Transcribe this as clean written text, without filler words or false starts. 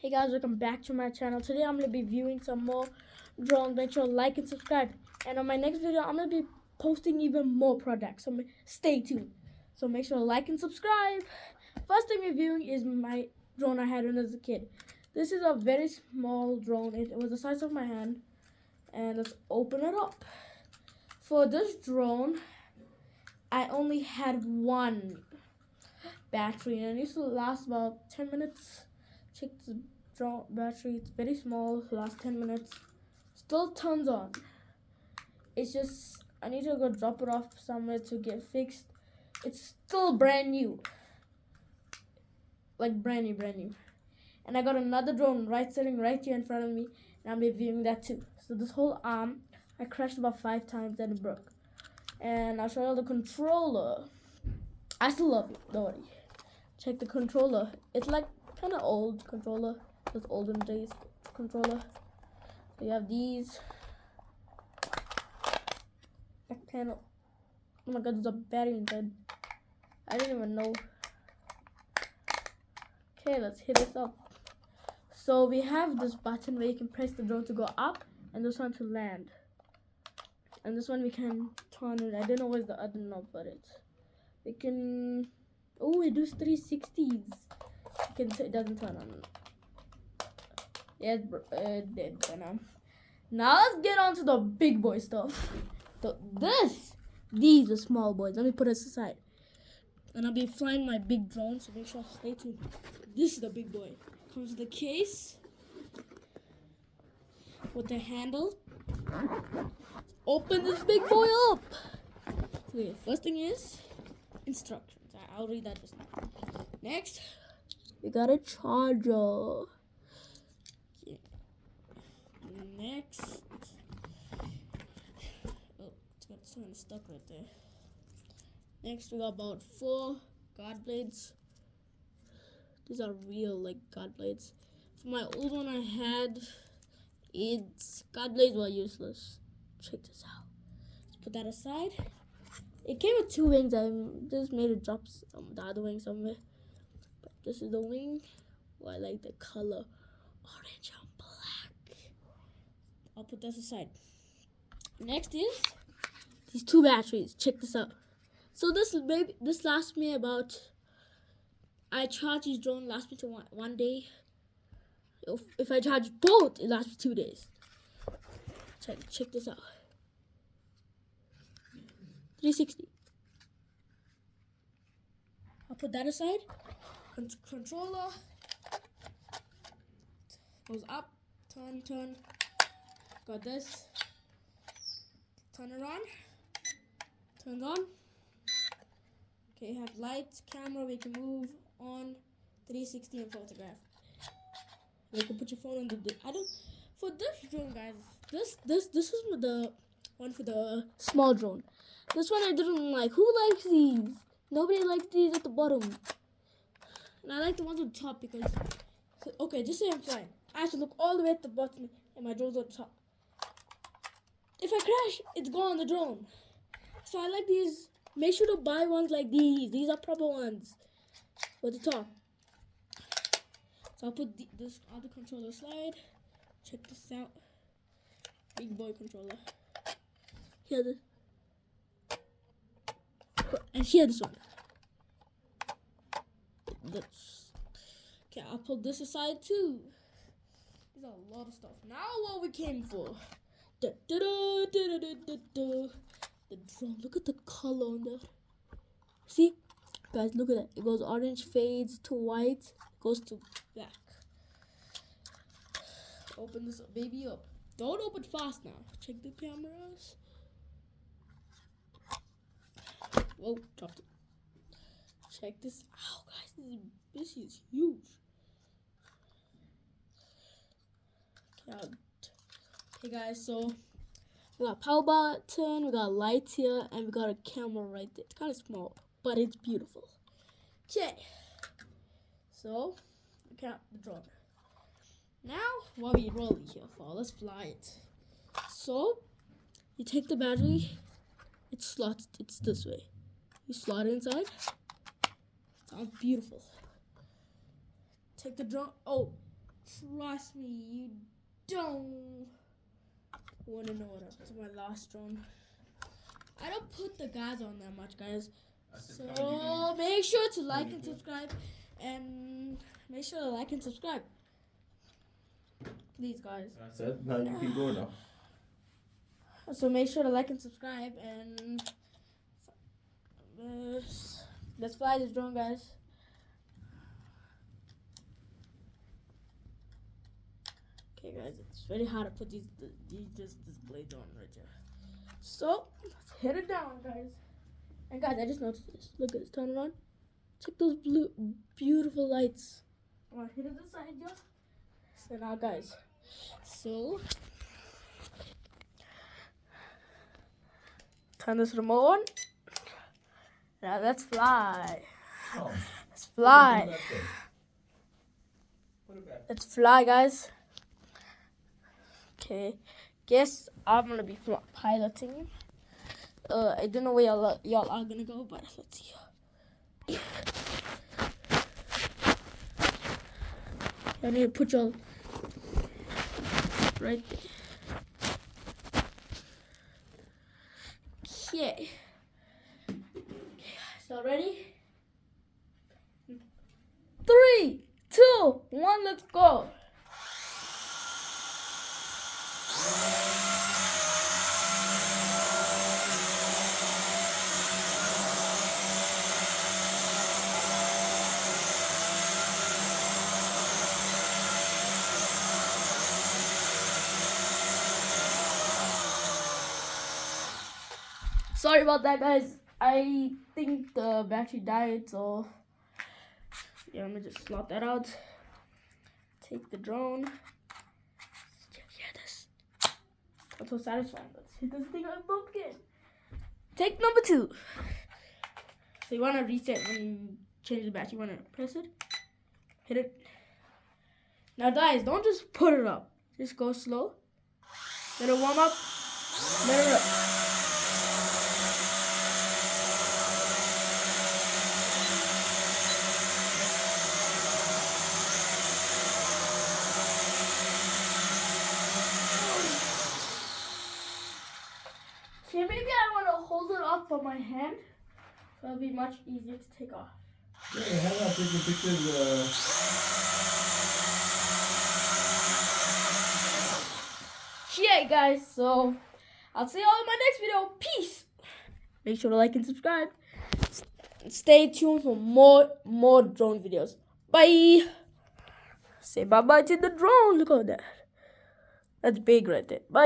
Hey guys, welcome back to my channel. Today I'm going to be viewing some more drones. Make sure to like and subscribe. And on my next video, I'm going to be posting even more products. So stay tuned. So make sure to like and subscribe. First thing we're viewing is my drone I had when I was a kid. This is a very small drone. It was the size of my hand. And let's open it up. For this drone, I only had one battery and it used to last about 10 minutes. Check the drone battery, it's very small, lasts 10 minutes. Still turns on. It's just, I need to go drop it off somewhere to get fixed. It's still brand new. Like brand new. And I got another drone sitting right here in front of me, and I'm reviewing that too. So this whole arm, I crashed about 5 times and it broke. And I'll show you the controller. I still love it, don't worry. Check the controller. It's like kind of old controller. Those olden days controller. So you have these. Back panel. Oh my god, there's a battery inside. I didn't even know. Okay, let's hit this up. So we have this button where you can press the drone to go up and this one to land. And this one we can turn it. I don't know where's the other knob for it. We can, oh, it does 360s. It doesn't turn on. Yeah, it did turn on. Now let's get on to the big boy stuff. So these are small boys. Let me put this aside. And I'll be flying my big drone, so make sure to stay tuned. This is the big boy. Comes with the case with the handle. Open this big boy up. So the first thing is instructions. I'll read that just now. Next, we got a charger. Okay. Next, oh, it's got something stuck right there. Next, we got about 4 guard blades. These are real, like, guard blades. For my old one I had, guard blades were useless. Check this out. Let's put that aside. It came with 2 wings. I just made it drop the other wing somewhere. But this is the wing. Oh, I like the color orange and black. I'll put this aside. Next is these 2 batteries. Check this out. So this lasts me about, I charge this drone, lasts me to one day. If I charge both, it lasts me 2 days. Check this out. 360. I'll put that aside. Controller goes up, turn. Got this. Turn it on. Turns on. Okay, you have lights, camera, we can move on, 360 and photograph. You can put your phone on for this drone, guys, this is the one for the small drone. This one I didn't like. Who likes these? Nobody likes these at the bottom. And I like the ones on top because, okay, just say I'm flying. I have to look all the way at the bottom and my drone's on top. If I crash, it's gone, the drone. So I like these. Make sure to buy ones like these. These are proper ones for the top. So I'll put this other controller slide. Check this out. Big boy controller. Here this. And here this one. Okay, I'll put this aside too. There's a lot of stuff. Now what we came for. The drone, look at the color on that. See? Guys, look at that. It goes orange, fades to white, goes to black. Open this baby up. Don't open fast now. Check the cameras. Whoa, dropped it. Check this out, guys. This is huge. Okay, guys, so we got a power button, we got lights here, and we got a camera right there. It's kind of small, but it's beautiful. Okay, so look at the drone. Now, what are we rolling here for? Let's fly it. So, you take the battery, it's this way. You slot it inside. Sounds beautiful. Take the drone. Oh, Trust me, you don't want to know what happened to my last drone. I don't put the gas on that much, guys. So make sure to like and subscribe, and make sure to like and subscribe. Please, guys. That's it. Now you can go now. So make sure to like and subscribe, and let's fly this drone, guys. Okay, guys, it's very hard to put these blades on right here. So let's hit it down, guys. And guys, I just noticed this. Look at this. Turn it on. Check those blue, beautiful lights. I'm gonna hit it this side, yeah. So now, guys. So turn this remote on. Now let's fly. Oh. Let's fly. Let's fly, guys. Okay. Guess I'm gonna be piloting. I don't know where y'all are gonna go, but let's see. I need to put y'all right there. Okay. So ready? 3, 2, 1, let's go. Sorry about that, guys. I think the battery died, so yeah, let me just slot that out. Take the drone. Yeah, this. That's so satisfying. Let's hit this thing on pumpkin. Take number 2. So you want to reset when you change the battery. You want to press it, hit it. Now, guys, don't just put it up. Just go slow. Let it warm up. Let it up. Okay, maybe I want to hold it off on my hand, so it'll be much easier to take off. Yeah, hang on, take the pictures. Yeah, guys, so I'll see y'all in my next video. Peace. Make sure to like and subscribe. Stay tuned for more drone videos. Bye. Say bye-bye to the drone. Look at that. That's big right there. Bye.